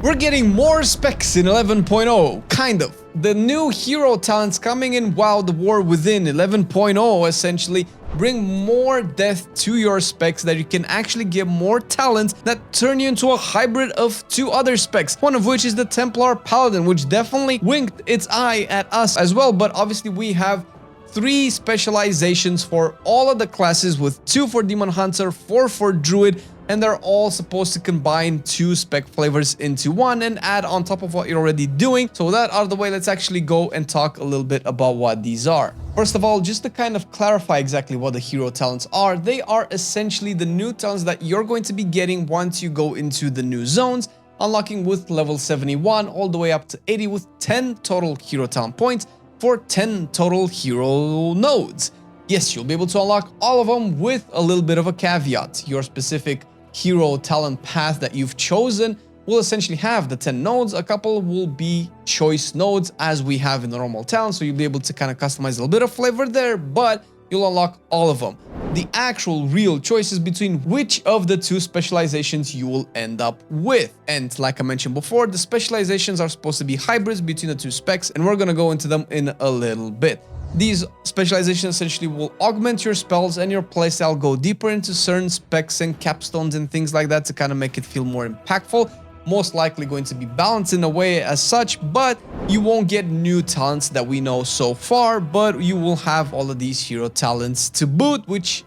We're getting more specs in 11.0, kind of. The new hero talents coming in WoW the War Within 11.0 essentially bring more depth to your specs, that you can actually get more talents that turn you into a hybrid of two other specs, one of which is the Templar Paladin, which definitely winked its eye at us as well. But obviously we have 3 specializations for all of the classes, with 2 for Demon Hunter, 4 for Druid, and they're all supposed to combine 2 spec flavors into one and add on top of what you're already doing. So with that out of the way, let's actually go and talk a little bit about what these are. First of all, just to kind of clarify exactly what the hero talents are, they are essentially the new talents that you're going to be getting once you go into the new zones, unlocking with level 71 all the way up to 80 with 10 total hero talent points for 10 total hero nodes. Yes, you'll be able to unlock all of them with a little bit of a caveat. Your specific hero talent path that you've chosen will essentially have the 10 nodes. A couple will be choice nodes as we have in the normal talent, so you'll be able to kind of customize a little bit of flavor there, but you'll unlock all of them. The actual real choice is between which of the 2 specializations you will end up with. And like I mentioned before, the specializations are supposed to be hybrids between the 2 specs, and we're gonna go into them in a little bit. These specializations essentially will augment your spells and your playstyle, go deeper into certain specs and capstones and things like that to kind of make it feel more impactful. Most likely going to be balanced in a way as such, but you won't get new talents that we know so far, but you will have all of these hero talents to boot, which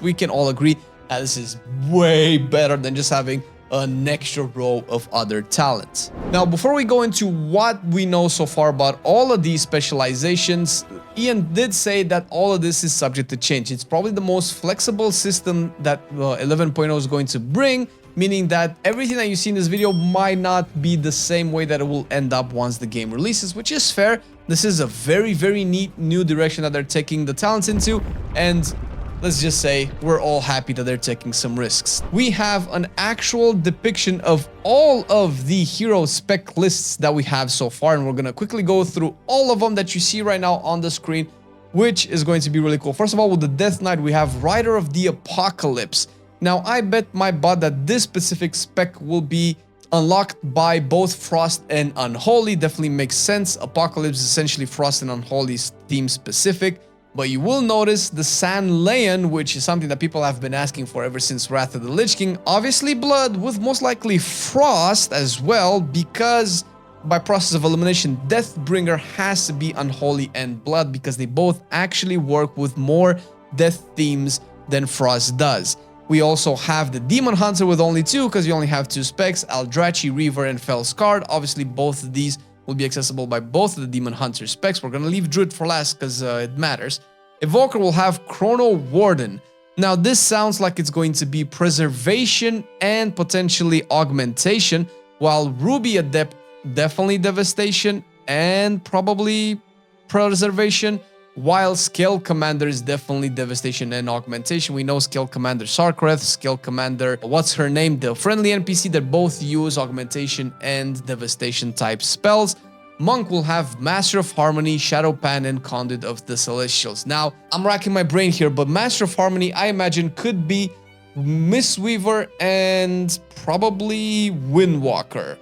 we can all agree that this is way better than just having an extra row of other talents. Now, before we go into what we know so far about all of these specializations, Ian did say that all of this is subject to change. It's probably the most flexible system that 11.0 is going to bring, meaning that everything that you see in this video might not be the same way that it will end up once the game releases, which is fair. This is a very, very neat new direction that they're taking the talents into, and let's just say we're all happy that they're taking some risks. We have an actual depiction of all of the hero spec lists that we have so far, and we're gonna quickly go through all of them that you see right now on the screen, which is going to be really cool. First of all, with the Death Knight, we have Rider of the Apocalypse. Now, I bet my butt that this specific spec will be unlocked by both Frost and Unholy. Definitely makes sense. Apocalypse is essentially Frost and Unholy's theme specific. But you will notice the Sand Lion, which is something that people have been asking for ever since Wrath of the Lich King. Obviously Blood, with most likely Frost as well, because by process of elimination, Deathbringer has to be Unholy and Blood, because they both actually work with more death themes than Frost does. We also have the Demon Hunter with only 2, because you only have 2 specs, Aldrachi, Reaver, and Fellscard. Obviously, both of these will be accessible by both of the Demon Hunter specs. We're going to leave Druid for last because it matters. Evoker will have Chrono Warden. Now, this sounds like it's going to be Preservation and potentially Augmentation, while Ruby Adept, definitely Devastation and probably Preservation, while Scale Commander is definitely Devastation and Augmentation. We know Scale Commander Sarkareth, Scale Commander, what's her name? The friendly NPC that both use Augmentation and Devastation type spells. Monk will have Master of Harmony, Shadowpan, and Conduit of the Celestials. Now, I'm racking my brain here, but Master of Harmony, I imagine, could be Mistweaver and probably Windwalker.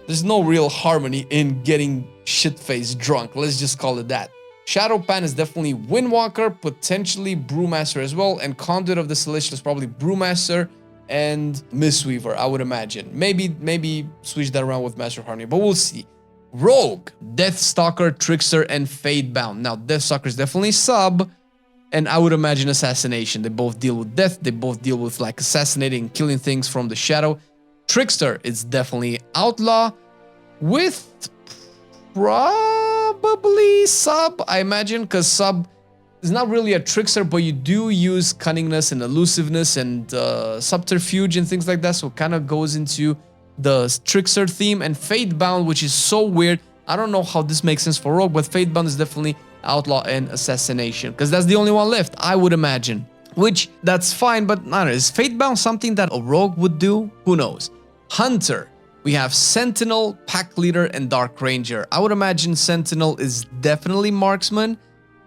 There's no real harmony in getting shit-faced drunk, let's just call it that. Shadowpan is definitely Windwalker, potentially Brewmaster as well, and Conduit of the Celestials probably Brewmaster and Mistweaver, I would imagine. Maybe switch that around with Master of Harmony, but we'll see. Rogue, Deathstalker, Trickster, and Fatebound. Now, Deathstalker is definitely sub, and I would imagine Assassination. They both deal with death, they both deal with like assassinating, killing things from the shadow. Trickster is definitely Outlaw, with probably sub, I imagine, because sub is not really a trickster, but you do use cunningness and elusiveness and subterfuge and things like that, so it kind of goes into the trickster theme. And Fatebound, which is so weird, I don't know how this makes sense for Rogue, but Fatebound is definitely Outlaw and Assassination, because that's the only one left, I would imagine, which that's fine, but I don't know, is Fatebound something that a Rogue would do? Who knows? Hunter. We have Sentinel, Pack Leader, and Dark Ranger. I would imagine Sentinel is definitely Marksman,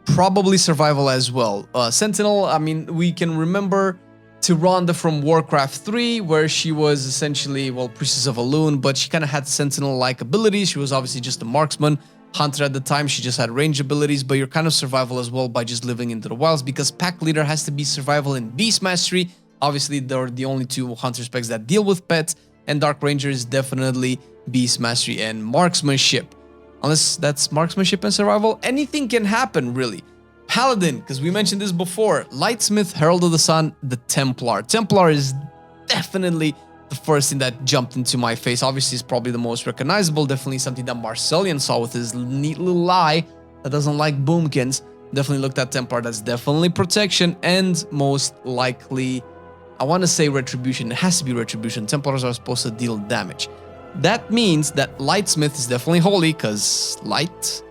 probably Survival as well. Sentinel, I mean, we can remember Tyrande from Warcraft 3, where she was essentially, well, Priestess of Elune, but she kind of had Sentinel-like abilities. She was obviously just a marksman, hunter at the time. She just had range abilities, but you're kind of survival as well by just living into the wilds, because Pack Leader has to be survival and Beast Mastery. Obviously, they're the only two hunter specs that deal with pets, and Dark Ranger is definitely Beast Mastery and Marksmanship. Unless that's Marksmanship and Survival, anything can happen, really. Paladin, because we mentioned this before, Lightsmith, Herald of the Sun, the Templar. Templar is definitely the first thing that jumped into my face. Obviously, it's probably the most recognizable, definitely something that Marcelian saw with his neat little eye that doesn't like boomkins. Definitely looked at Templar, that's definitely protection, and most likely, I want to say retribution. It has to be retribution. Templars are supposed to deal damage. That means that Lightsmith is definitely holy, because light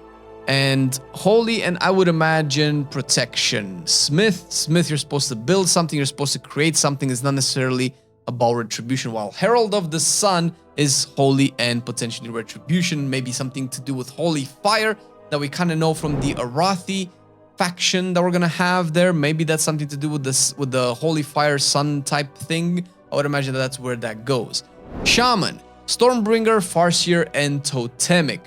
and holy, and I would imagine protection. Smith, you're supposed to build something, you're supposed to create something. It's not necessarily about retribution, while Herald of the Sun is holy and potentially retribution, maybe something to do with holy fire that we kind of know from the Arathi faction that we're gonna have there. Maybe that's something to do with this, with the holy fire sun type thing. I would imagine that's where that goes. Shaman, Stormbringer, Farseer, and Totemic.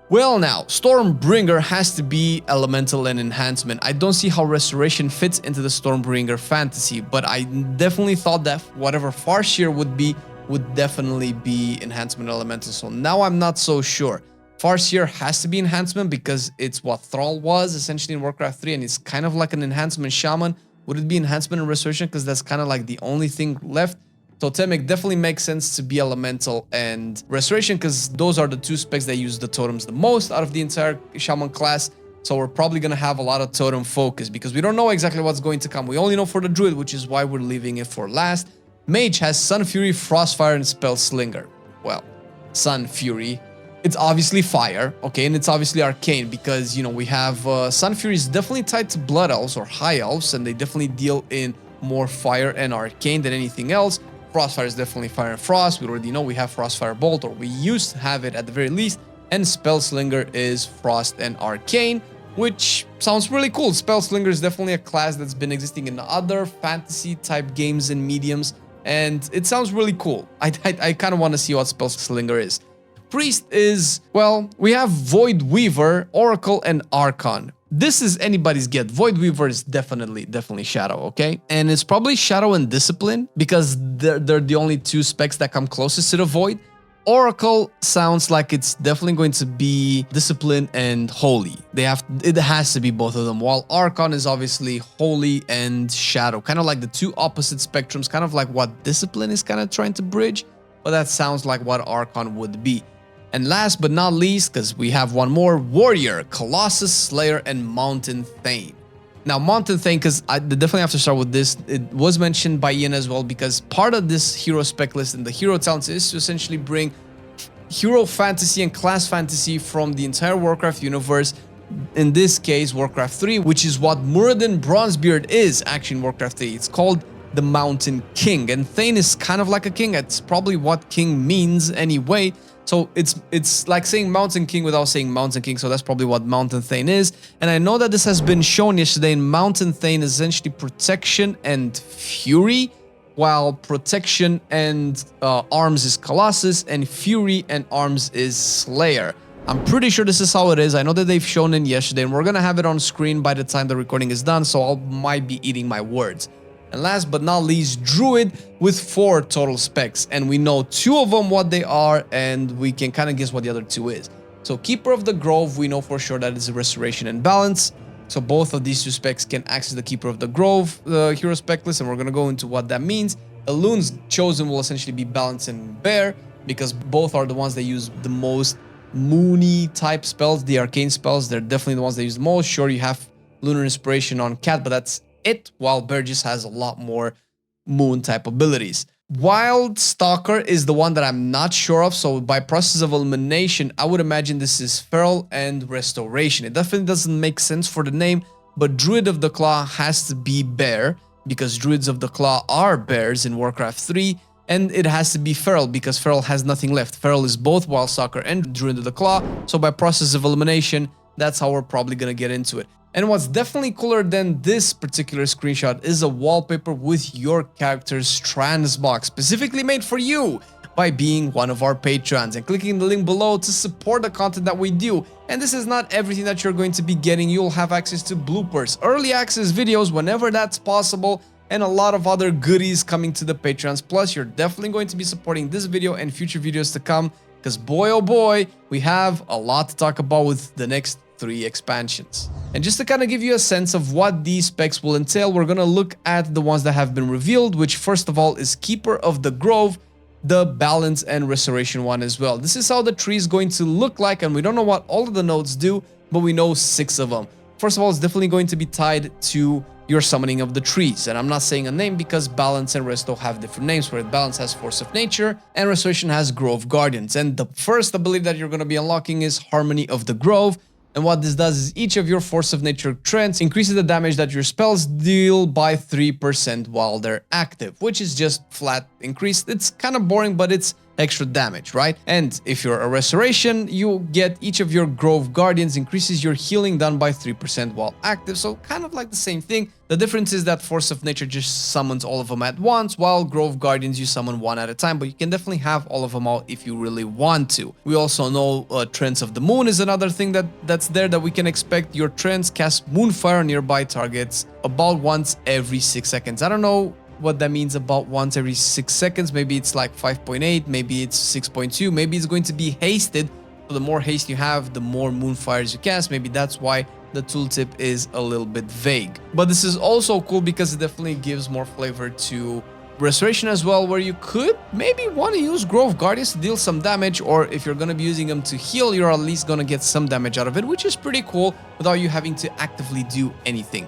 Well, now, Stormbringer has to be elemental and enhancement. I don't see how Restoration fits into the Stormbringer fantasy, but I definitely thought that whatever Farseer would be, would definitely be enhancement elemental. So now I'm not so sure. Farseer has to be enhancement because it's what Thrall was essentially in Warcraft 3, and it's kind of like an enhancement shaman. Would it be enhancement and restoration? Because that's kind of like the only thing left. Totemic definitely makes sense to be elemental and restoration, because those are the two specs that use the totems the most out of the entire shaman class. So we're probably going to have a lot of totem focus because we don't know exactly what's going to come. We only know for the Druid, which is why we're leaving it for last. Mage has Sun Fury, Frostfire, and Spell Slinger. Well, Sun Fury, it's obviously fire, okay, and it's obviously arcane because, you know, we have Sun Fury is definitely tied to Blood Elves or High Elves, and they definitely deal in more fire and arcane than anything else. Frostfire is definitely fire and frost. We already know we have Frostfire Bolt, or we used to have it at the very least, and Spellslinger is frost and arcane, which sounds really cool. Spellslinger is definitely a class that's been existing in other fantasy type games and mediums, and it sounds really cool. I kind of want to see what Spellslinger is. Priest is, well, we have Void Weaver, Oracle, and Archon. This is anybody's get. Void Weaver is definitely Shadow, okay? And it's probably Shadow and Discipline because they're the only two specs that come closest to the Void. Oracle sounds like it's definitely going to be Discipline and Holy. It has to be both of them, while Archon is obviously Holy and Shadow. Kind of like the two opposite spectrums, kind of like what Discipline is kind of trying to bridge, but that sounds like what Archon would be. And last but not least, because we have one more, Warrior, Colossus, Slayer, and Mountain Thane. Now, Mountain Thane, because I definitely have to start with this, it was mentioned by Ian as well, because part of this hero spec list and the hero talents is to essentially bring hero fantasy and class fantasy from the entire Warcraft universe. In this case, Warcraft 3, which is what Muradin Bronzebeard is actually in Warcraft 3. It's called the Mountain King, and Thane is kind of like a king. It's probably what king means anyway. So it's like saying Mountain King without saying Mountain King, so that's probably what Mountain Thane is. And I know that this has been shown yesterday, and Mountain Thane is essentially protection and fury, while protection and arms is Colossus, and fury and arms is Slayer. I'm pretty sure this is how it is. I know that they've shown it yesterday, and we're gonna have it on screen by the time the recording is done, so I might be eating my words. And last but not least, Druid with 4 total specs, and we know 2 of them what they are, and we can kind of guess what the other 2 is. So Keeper of the Grove, we know for sure that it's a restoration and balance, so both of these 2 specs can access the Keeper of the Grove hero spec list, and we're going to go into what that means. Elune's chosen will essentially be balance and bear, because both are the ones that use the most moony type spells, the arcane spells. They're definitely the ones that use the most. Sure, you have Lunar Inspiration on Cat, but that's it, while Burgess has a lot more moon type abilities. Wild Stalker is the one that I'm not sure of, so by process of elimination, I would imagine this is Feral and Restoration. It definitely doesn't make sense for the name, but Druid of the Claw has to be bear, because Druids of the Claw are bears in Warcraft 3, and it has to be Feral, because Feral has nothing left. Feral is both Wild Stalker and Druid of the Claw, so by process of elimination, that's how we're probably gonna get into it. And what's definitely cooler than this particular screenshot is a wallpaper with your character's transmog, specifically made for you by being one of our patrons and clicking the link below to support the content that we do. And this is not everything that you're going to be getting. You'll have access to bloopers, early access videos whenever that's possible, and a lot of other goodies coming to the patrons. Plus, you're definitely going to be supporting this video and future videos to come, because boy oh boy, we have a lot to talk about with the next 3 expansions. And just to kind of give you a sense of what these specs will entail, we're going to look at the ones that have been revealed, which first of all is Keeper of the Grove, the Balance and Restoration one as well. This is how the tree is going to look like, and we don't know what all of the nodes do, but we know 6 of them. First of all, it's definitely going to be tied to your summoning of the trees, and I'm not saying a name because Balance and Resto have different names, where Balance has Force of Nature and Restoration has Grove Guardians. And the first ability that you're going to be unlocking is Harmony of the Grove. And what this does is each of your Force of Nature trends increases the damage that your spells deal by 3% while they're active, which is just flat increase. It's kind of boring, but it's extra damage, right? And if you're a Restoration, you get each of your Grove Guardians increases your healing done by 3% while active, so kind of like the same thing. The difference is that Force of Nature just summons all of them at once, while Grove Guardians you summon one at a time, but you can definitely have all of them out if you really want to. We also know Trends of the Moon is another thing that's there that we can expect. Your trends cast Moonfire on nearby targets about once every 6 seconds. I don't know what that means about once every 6 seconds. Maybe it's like 5.8, maybe it's 6.2, maybe it's going to be hasted. So the more haste you have, the more Moonfires you cast. Maybe that's why the tooltip is a little bit vague. But this is also cool because it definitely gives more flavor to Restoration as well, where you could maybe want to use Grove Guardians to deal some damage, or if you're going to be using them to heal, you're at least going to get some damage out of it, which is pretty cool without you having to actively do anything.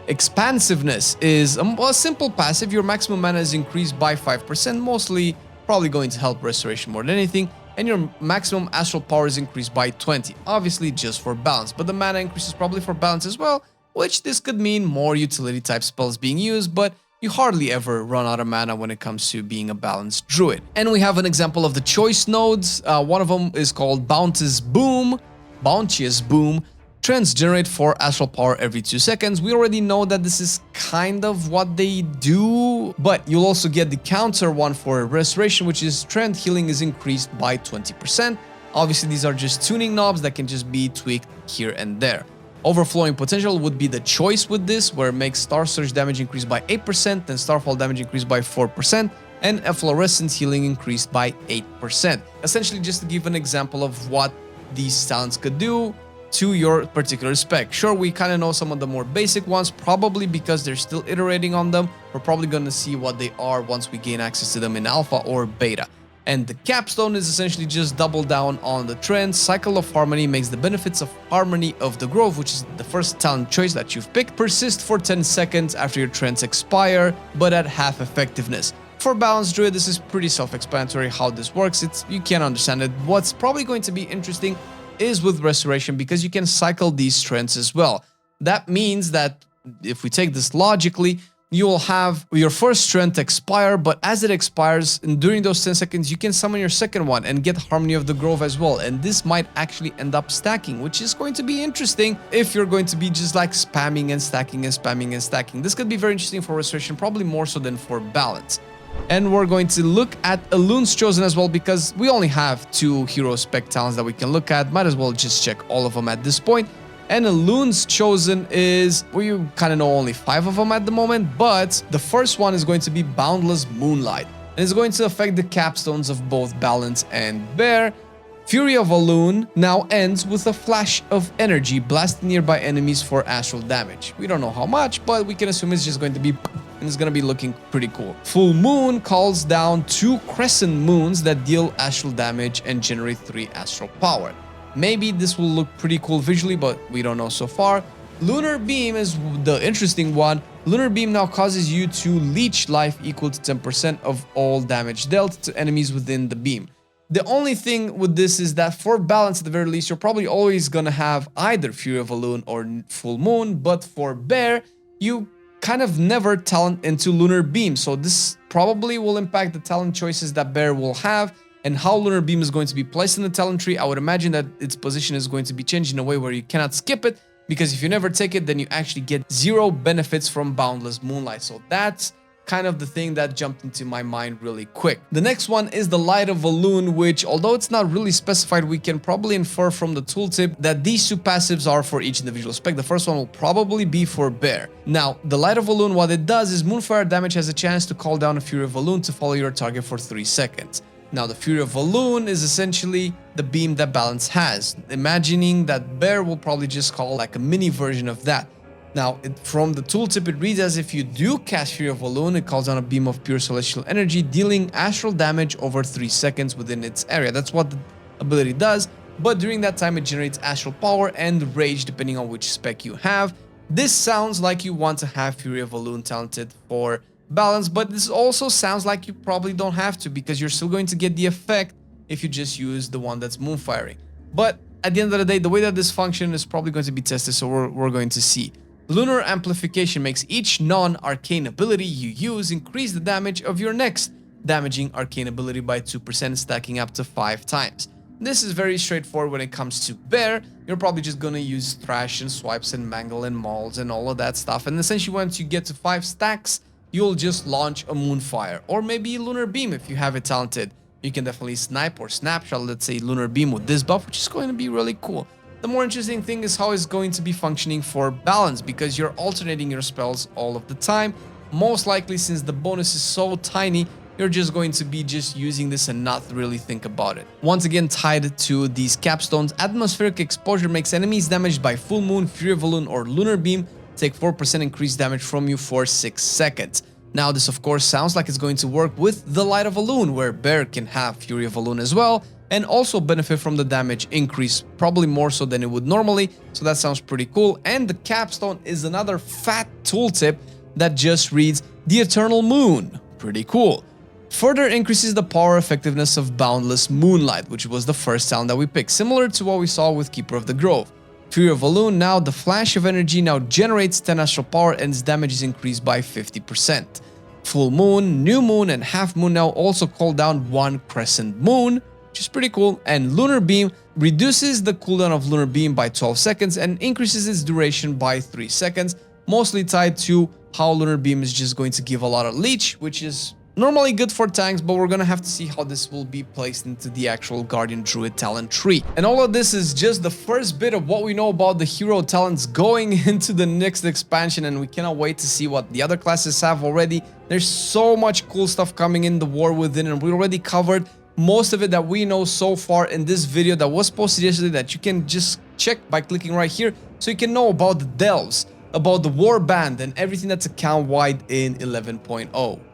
Expansiveness is a simple passive. Your maximum mana is increased by 5%, mostly probably going to help Restoration more than anything, and your maximum astral power is increased by 20, obviously just for balance, but the mana increase is probably for balance as well, which this could mean more utility type spells being used, but you hardly ever run out of mana when it comes to being a balanced druid. And we have an example of the choice nodes. One of them is called Bounteous Boom. Trends generate 4 astral power every 2 seconds. We already know that this is kind of what they do, but you'll also get the counter one for Restoration, which is trend healing is increased by 20%. Obviously, these are just tuning knobs that can just be tweaked here and there. Overflowing Potential would be the choice with this, where it makes Star Surge damage increase by 8%, then Starfall damage increase by 4%, and Efflorescence healing increased by 8%. Essentially, just to give an example of what these talents could do to your particular spec. Sure, we kind of know some of the more basic ones, probably because they're still iterating on them. We're probably going to see what they are once we gain access to them in alpha or beta. And the capstone is essentially just double down on the trend. Cycle of Harmony makes the benefits of Harmony of the Grove, which is the first talent choice that you've picked, persist for 10 seconds after your trends expire, but at half effectiveness. For Balanced Druid, this is pretty self-explanatory how this works. You can understand it. What's probably going to be interesting is with Restoration, because you can cycle these trends as well. That means that if we take this logically, you will have your first strength expire, but as it expires, and during those 10 seconds, you can summon your second one and get Harmony of the Grove as well. And this might actually end up stacking, which is going to be interesting if you're going to be just like spamming and stacking and spamming and stacking. This could be very interesting for Restoration, probably more so than for Balance. And we're going to look at Elune's Chosen as well, because we only have 2 hero spec talents that we can look at. Might as well just check all of them at this point. And Elune's Chosen is, we kind of know only 5 of them at the moment, but the first one is going to be Boundless Moonlight. And it's going to affect the capstones of both Balance and Bear. Fury of Elune now ends with a flash of energy blasting nearby enemies for astral damage. We don't know how much, but we can assume it's just going to be, and it's going to be looking pretty cool. Full Moon calls down 2 crescent moons that deal astral damage and generate 3 astral power. Maybe this will look pretty cool visually, but we don't know so far. Lunar Beam is the interesting one. Lunar Beam now causes you to leech life equal to 10% of all damage dealt to enemies within the beam. The only thing with this is that for Balance, at the very least, you're probably always going to have either Fury of Elune or Full Moon, but for Bear, you kind of never talent into Lunar Beam, so this probably will impact the talent choices that Bear will have, and how Lunar Beam is going to be placed in the talent tree. I would imagine that its position is going to be changed in a way where you cannot skip it, because if you never take it, then you actually get 0 benefits from Boundless Moonlight. So that's kind of the thing that jumped into my mind really quick. The next one is the Light of Elune, which, although it's not really specified, we can probably infer from the tooltip that these 2 passives are for each individual spec. The first one will probably be for Bear. Now, the Light of Elune, what it does is Moonfire damage has a chance to call down a Fury of Elune to follow your target for 3 seconds. Now, the Fury of Elune is essentially the beam that Balance has, imagining that Bear will probably just call like a mini version of that. Now, from the tooltip, it reads as if you do cast Fury of Elune, it calls down a beam of pure celestial energy, dealing astral damage over 3 seconds within its area. That's what the ability does, but during that time, it generates astral power and rage, depending on which spec you have. This sounds like you want to have Fury of Elune talented for Balance, but this also sounds like you probably don't have to, because you're still going to get the effect if you just use the one that's Moonfiring. But at the end of the day, the way that this functions is probably going to be tested, so we're going to see. Lunar Amplification makes each non-arcane ability you use increase the damage of your next damaging arcane ability by 2%, stacking up to 5 times. This is very straightforward when it comes to Bear. You're probably just gonna use Thrash and Swipes and Mangle and Mauls and all of that stuff. And essentially once you get to 5 stacks, you'll just launch a Moonfire or maybe Lunar Beam if you have it talented. You can definitely snipe or snapshot, let's say Lunar Beam with this buff, which is going to be really cool. The more interesting thing is how it's going to be functioning for Balance, because you're alternating your spells all of the time. Most likely, since the bonus is so tiny, you're just going to be using this and not really think about it. Once again, tied to these capstones, Atmospheric Exposure makes enemies damaged by Full Moon, Fury of Elune, or Lunar Beam take 4% increased damage from you for 6 seconds. Now, this of course sounds like it's going to work with the Light of Elune, where Bear can have Fury of Elune as well, and also benefit from the damage increase, probably more so than it would normally, so that sounds pretty cool. And the capstone is another fat tooltip that just reads the Eternal Moon. Pretty cool. Further increases the power effectiveness of Boundless Moonlight, which was the first talent that we picked, similar to what we saw with Keeper of the Grove. Fury of Elune, now the Flash of Energy now generates 10 astral power and its damage is increased by 50%. Full Moon, New Moon, and Half Moon now also call down 1 Crescent Moon, which is pretty cool. And Lunar Beam reduces the cooldown of Lunar Beam by 12 seconds and increases its duration by 3 seconds, mostly tied to how Lunar Beam is just going to give a lot of leech, which is normally good for tanks, but we're gonna have to see how this will be placed into the actual Guardian Druid talent tree. And all of this is just the first bit of what we know about the hero talents going into the next expansion, and we cannot wait to see what the other classes have already. There's so much cool stuff coming in the War Within, and we already covered most of it that we know so far in this video that was posted yesterday, that you can just check by clicking right here, so you can know about the delves, about the War Band, and everything that's account-wide in 11.0.